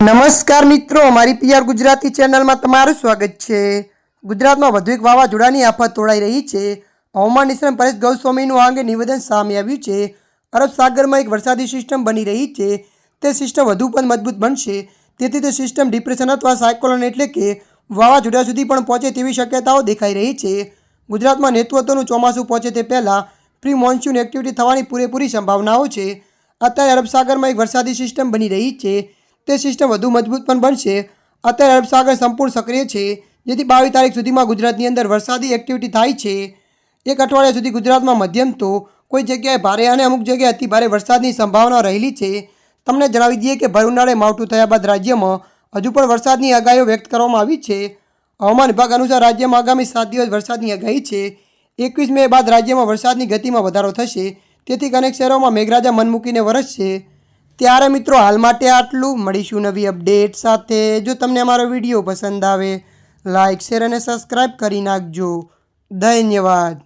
નમસ્કાર મિત્રો, મારી પીઆર ગુજરાતી ચેનલમાં તમારું સ્વાગત છે। ગુજરાતમાં વધુ એક વાવાઝોડાની આફત તોડાઈ રહી છે। હવામાન નિષ્ણાત પરેશ ગોસ્વામીનું આ અંગે નિવેદન સામે આવ્યું છે। અરબ સાગરમાં એક વરસાદી સિસ્ટમ બની રહી છે। તે સિસ્ટમ વધુ પણ મજબૂત બનશે, તેથી તે સિસ્ટમ ડિપ્રેશન અથવા સાયક્લોન એટલે કે વાવાઝોડા સુધી પણ પહોંચે તેવી શક્યતાઓ દેખાઈ રહી છે। ગુજરાતમાં નેતૃત્વનું ચોમાસું પહોંચે તે પહેલાં પ્રી મોન્સૂન એક્ટિવિટી થવાની પૂરેપૂરી સંભાવનાઓ છે। અત્યારે અરબ સાગરમાં એક વરસાદી સિસ્ટમ બની રહી છે। તે સિસ્ટમ વધુ મજબૂત પણ બનશે। અત્યારે અરબ સાગર સંપૂર્ણ સક્રિય છે, જેથી 22 તારીખ સુધીમાં ગુજરાતની અંદર વરસાદી એક્ટિવિટી થાય છે। એક અઠવાડિયા સુધી ગુજરાતમાં મધ્યમ તો કોઈ જગ્યાએ ભારે અને અમુક જગ્યાએ અતિ ભારે વરસાદની સંભાવના રહેલી છે। તમને જણાવી દઈએ કે ભર ઉનાળે માવઠું થયા બાદ રાજ્યમાં હજુ પણ વરસાદની આગાહીઓ વ્યક્ત કરવામાં આવી છે। હવામાન વિભાગ અનુસાર રાજ્યમાં આગામી 7 દિવસ વરસાદની આગાહી છે। 21 મે બાદ રાજ્યમાં વરસાદની ગતિમાં વધારો થશે, તેથી અનેક શહેરોમાં મેઘરાજા મન મૂકીને વરસશે। ત્યારે મિત્રો હાલ માટે આટલું। મળીશું નવી અપડેટ સાથે। જો તમને અમારો વિડીયો પસંદ આવે, લાઇક, શેર અને સબસ્ક્રાઈબ કરી નાખજો। ધન્યવાદ।